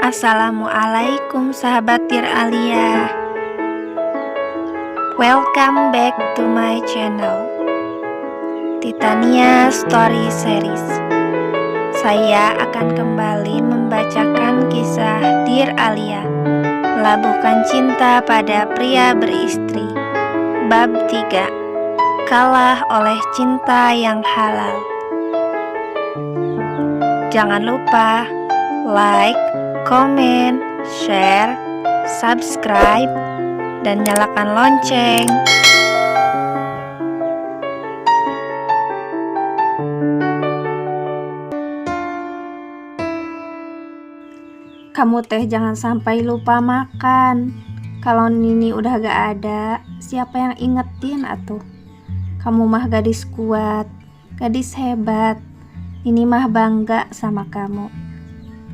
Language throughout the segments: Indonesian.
Assalamualaikum sahabat Dear Alia. Welcome back to my channel Titania Story Series. Saya akan kembali membacakan kisah Dear Alia, Melabuhkan Cinta pada Pria Beristri, Bab 3, Kalah oleh Cinta yang Halal. Jangan lupa like, komen, share, subscribe, dan nyalakan lonceng. Kamu teh jangan sampai lupa makan. Kalau Nini udah gak ada, siapa yang ingetin atuh? Kamu mah gadis kuat, gadis hebat. Nini mah bangga sama kamu.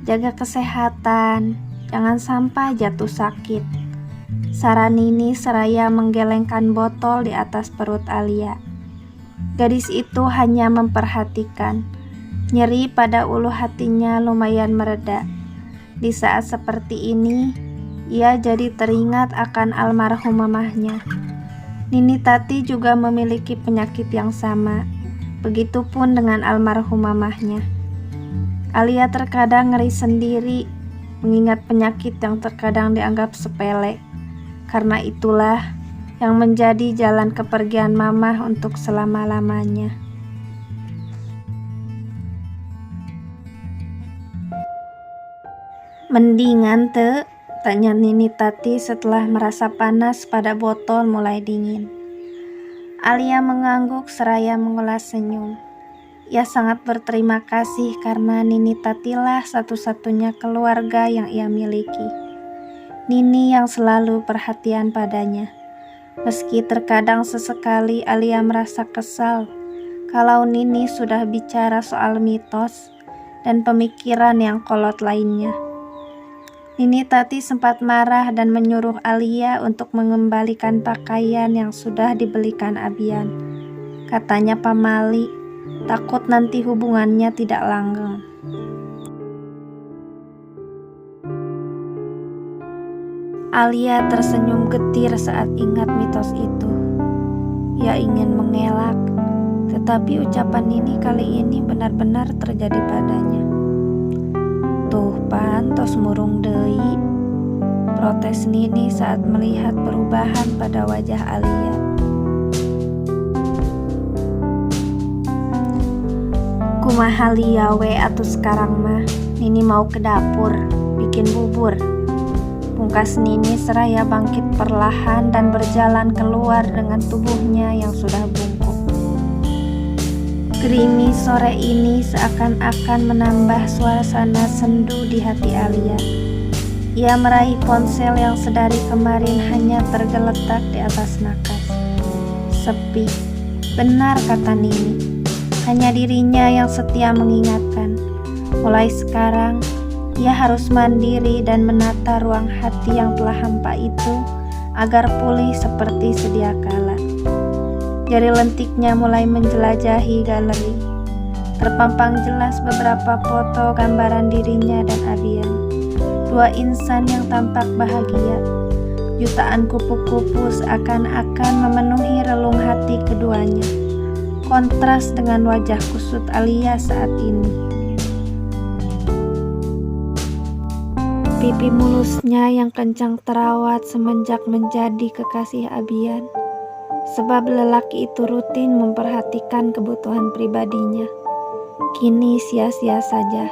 Jaga kesehatan, jangan sampai jatuh sakit. Saran Nini seraya menggelengkan botol di atas perut Alia. Gadis itu hanya memperhatikan. Nyeri pada ulu hatinya lumayan mereda. Di saat seperti ini, ia jadi teringat akan almarhum mamahnya. Nini Tati juga memiliki penyakit yang sama. Begitupun dengan almarhum mamahnya. Alia terkadang ngeri sendiri mengingat penyakit yang terkadang dianggap sepele. Karena itulah yang menjadi jalan kepergian mamah untuk selama-lamanya. Mendingan te? Tanya Nini Tati setelah merasa panas pada botol mulai dingin. Alia mengangguk seraya mengulas senyum. Ia sangat berterima kasih karena Nini Tatilah satu-satunya keluarga yang ia miliki. Nini yang selalu perhatian padanya. Meski terkadang sesekali Alia merasa kesal kalau Nini sudah bicara soal mitos dan pemikiran yang kolot lainnya. Nini Tati sempat marah dan menyuruh Alia untuk mengembalikan pakaian yang sudah dibelikan Abian. Katanya pamali, takut nanti hubungannya tidak langgeng. Alia tersenyum getir saat ingat mitos itu. Ia ingin mengelak, tetapi ucapan Nini kali ini benar-benar terjadi padanya. Tuh pan, tos murung deui, protes Nini saat melihat perubahan pada wajah Alia. Kumaha Lia we atuh sekarang mah, Nini mau ke dapur bikin bubur. Pungkas Nini seraya bangkit perlahan dan berjalan keluar dengan tubuhnya yang sudah bungkuk. Gerimis sore ini seakan-akan menambah suasana sendu di hati Alia. Ia meraih ponsel yang sedari kemarin hanya tergeletak di atas nakas. Sepi, benar kata Nini. Hanya dirinya yang setia mengingatkan. Mulai sekarang, ia harus mandiri dan menata ruang hati yang telah hampa itu agar pulih seperti sedia kala. Jari lentiknya mulai menjelajahi galeri. Terpampang jelas beberapa foto gambaran dirinya dan Abian. Dua insan yang tampak bahagia. Jutaan kupu-kupu seakan-akan memenuhi relung hati keduanya. Kontras dengan wajah kusut Alia saat ini. Pipi mulusnya yang kencang terawat semenjak menjadi kekasih Abian. Sebab lelaki itu rutin memperhatikan kebutuhan pribadinya. Kini sia-sia saja.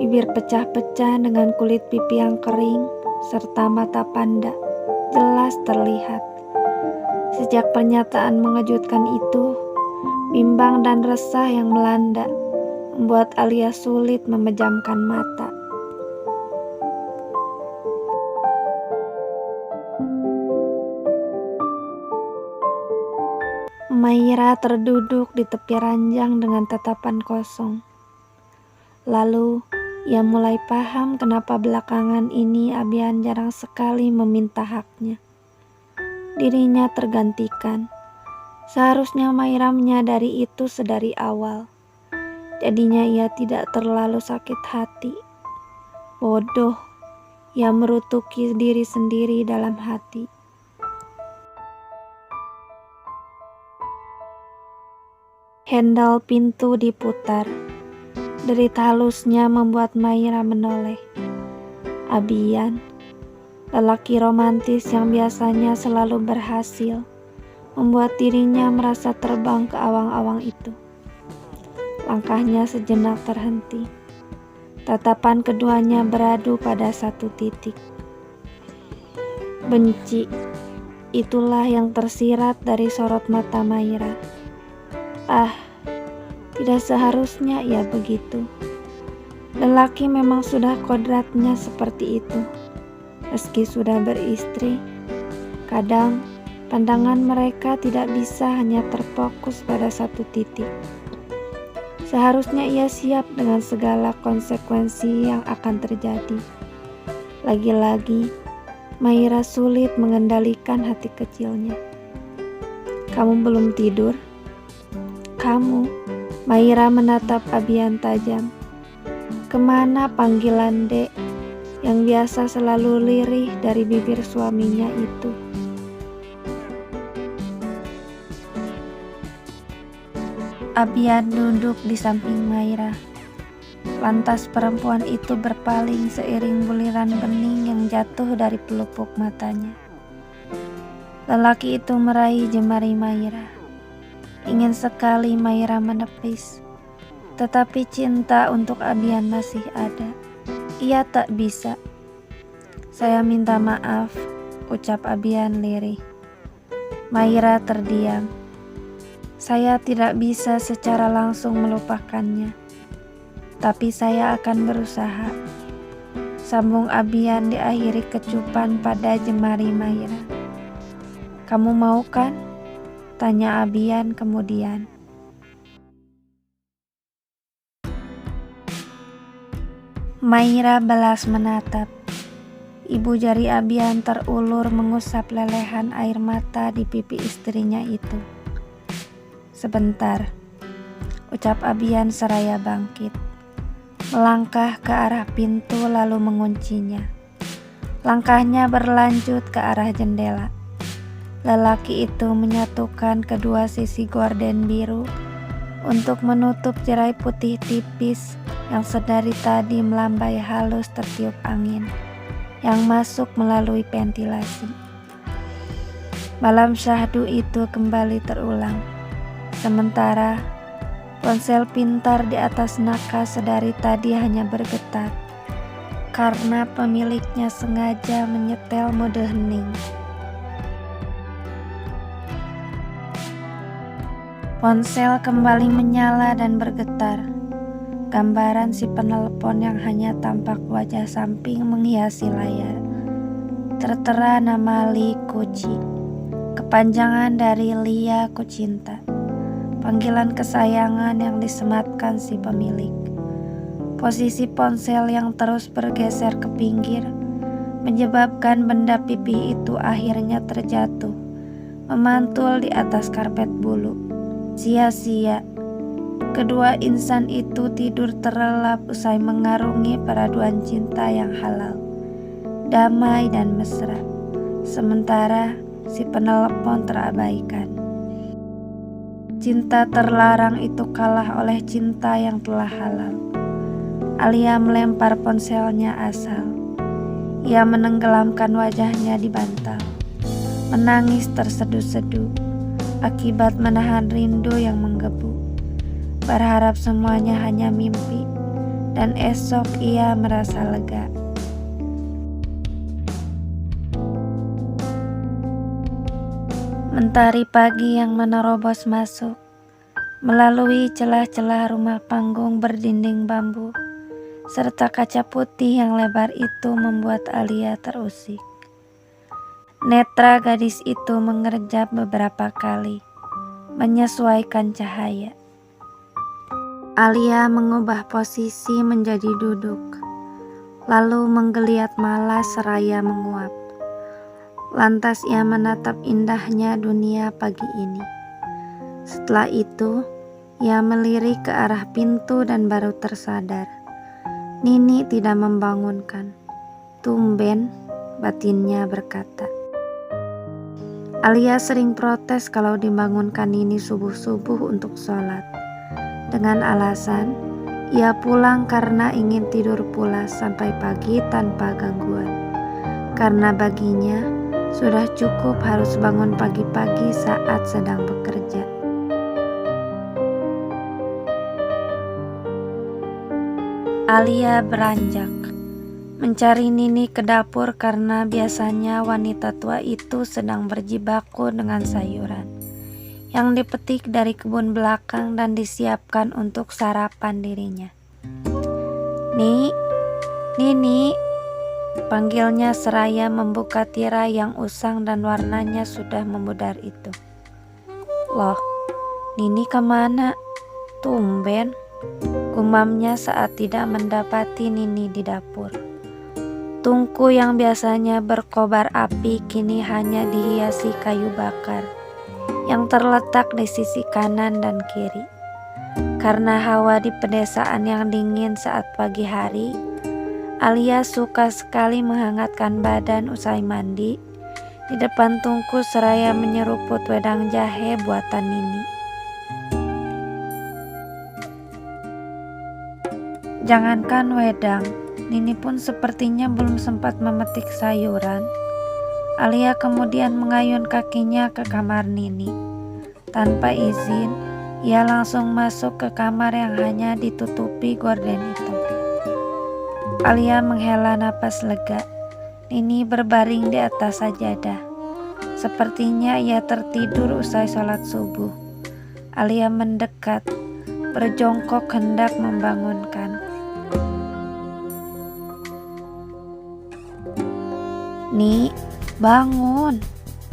Bibir pecah-pecah dengan kulit pipi yang kering, serta mata panda, jelas terlihat. Sejak pernyataan mengejutkan itu, bimbang dan resah yang melanda, membuat Alia sulit memejamkan mata. Maira terduduk di tepi ranjang dengan tatapan kosong. Lalu, ia mulai paham kenapa belakangan ini Abian jarang sekali meminta haknya. Dirinya tergantikan. Seharusnya Maira menyadari itu sedari awal. Jadinya ia tidak terlalu sakit hati. Bodoh, ia merutuki diri sendiri dalam hati. Handle pintu diputar. Derit halusnya membuat Maira menoleh. Abian, lelaki romantis yang biasanya selalu berhasil, membuat dirinya merasa terbang ke awang-awang itu. Langkahnya sejenak terhenti. Tatapan keduanya beradu pada satu titik. Benci, itulah yang tersirat dari sorot mata Maira. Tidak seharusnya ia begitu. Lelaki memang sudah kodratnya seperti itu. Meski sudah beristri, kadang pandangan mereka tidak bisa hanya terfokus pada satu titik. Seharusnya ia siap dengan segala konsekuensi yang akan terjadi. Lagi-lagi, Maira sulit mengendalikan hati kecilnya. Kamu belum tidur? Kamu? Maira menatap Abian tajam. Kemana panggilan Dek yang biasa selalu lirih dari bibir suaminya itu? Abian duduk di samping Maira. Lantas perempuan itu berpaling seiring buliran bening yang jatuh dari pelupuk matanya. Lelaki itu meraih jemari Maira. Ingin sekali Maira menepis, tetapi cinta untuk Abian masih ada. Ia tak bisa. Saya minta maaf, ucap Abian lirih. Maira terdiam. Saya tidak bisa secara langsung melupakannya, tapi saya akan berusaha. Sambung Abian diakhiri kecupan pada jemari Maira. Kamu mau kan? Tanya Abian kemudian. Maira balas menatap. Ibu jari Abian terulur mengusap lelehan air mata di pipi istrinya itu. Sebentar, ucap Abian seraya bangkit. Melangkah ke arah pintu lalu menguncinya. Langkahnya berlanjut ke arah jendela. Lelaki itu menyatukan kedua sisi gorden biru untuk menutup jerai putih tipis yang sedari tadi melambai halus tertiup angin yang masuk melalui ventilasi. Malam syahdu itu kembali terulang. Sementara ponsel pintar di atas nakas sedari tadi hanya bergetar karena pemiliknya sengaja menyetel mode hening. Ponsel kembali menyala dan bergetar. Gambaran si penelpon yang hanya tampak wajah samping menghiasi layar. Tertera nama Li Kuci, kepanjangan dari Lia Kucinta. Panggilan kesayangan yang disematkan si pemilik. Posisi ponsel yang terus bergeser ke pinggir menyebabkan benda pipih itu akhirnya terjatuh, memantul di atas karpet bulu. Sia-sia, kedua insan itu tidur terlelap usai mengarungi peraduan cinta yang halal, damai dan mesra. Sementara si penelpon terabaikan. Cinta terlarang itu kalah oleh cinta yang telah halal. Alia melempar ponselnya asal. Ia menenggelamkan wajahnya di bantal, menangis terseduh-seduh akibat menahan rindu yang menggebu. Berharap semuanya hanya mimpi, dan esok ia merasa lega. Mentari pagi yang menerobos masuk melalui celah-celah rumah panggung berdinding bambu serta kaca putih yang lebar itu membuat Alia terusik. Netra gadis itu mengerjap beberapa kali, menyesuaikan cahaya. Alia mengubah posisi menjadi duduk, lalu menggeliat malas seraya menguap. Lantas ia menatap indahnya dunia pagi ini. Setelah itu, ia melirik ke arah pintu dan baru tersadar. Nini tidak membangunkan. Tumben, batinnya berkata. Alia sering protes kalau dibangunkan Nini subuh-subuh untuk sholat. Dengan alasan, ia pulang karena ingin tidur pulas sampai pagi tanpa gangguan. Karena baginya, sudah cukup harus bangun pagi-pagi saat sedang bekerja. Alia beranjak mencari Nini ke dapur karena biasanya wanita tua itu sedang berjibaku dengan sayuran yang dipetik dari kebun belakang dan disiapkan untuk sarapan dirinya. Nini, panggilnya seraya membuka tirai yang usang dan warnanya sudah memudar itu. Loh, Nini kemana? Tumben, gumamnya saat tidak mendapati Nini di dapur. Tungku yang biasanya berkobar api kini hanya dihiasi kayu bakar yang terletak di sisi kanan dan kiri. Karena hawa di pedesaan yang dingin saat pagi hari, Alia suka sekali menghangatkan badan usai mandi di depan tungku seraya menyeruput wedang jahe buatan Nini. Jangankan wedang, Nini pun sepertinya belum sempat memetik sayuran. Alia kemudian mengayun kakinya ke kamar Nini. Tanpa izin, ia langsung masuk ke kamar yang hanya ditutupi gorden itu. Alia menghela napas lega. Nini berbaring di atas sajadah. Sepertinya ia tertidur usai sholat subuh. Alia mendekat, berjongkok hendak membangunkan. Nih, bangun.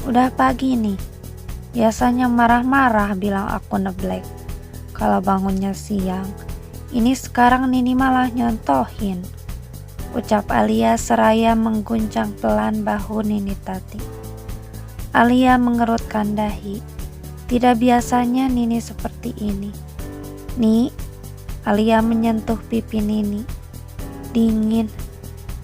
Udah pagi nih. Biasanya marah-marah bilang aku neblek kalau bangunnya siang. Ini sekarang Nini malah nyontohin, ucap Alia seraya mengguncang pelan bahu Nini Tati. Alia mengerutkan dahi. Tidak biasanya Nini seperti ini. Nih, Alia menyentuh pipi Nini. Dingin.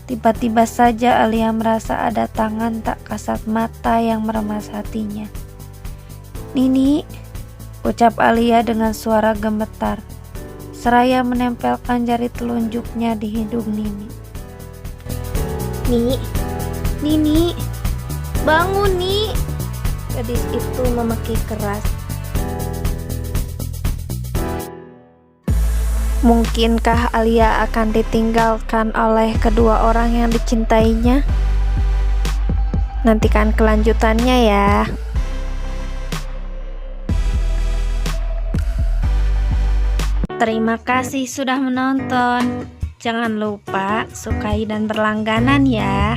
Tiba-tiba saja Alia merasa ada tangan tak kasat mata yang meremas hatinya. Nini, ucap Alia dengan suara gemetar, seraya menempelkan jari telunjuknya di hidung Nini. Nini, bangun Ni. Gadis itu memekik keras. Mungkinkah Alia akan ditinggalkan oleh kedua orang yang dicintainya? Nantikan kelanjutannya ya. Terima kasih sudah menonton. Jangan lupa sukai dan berlangganan ya.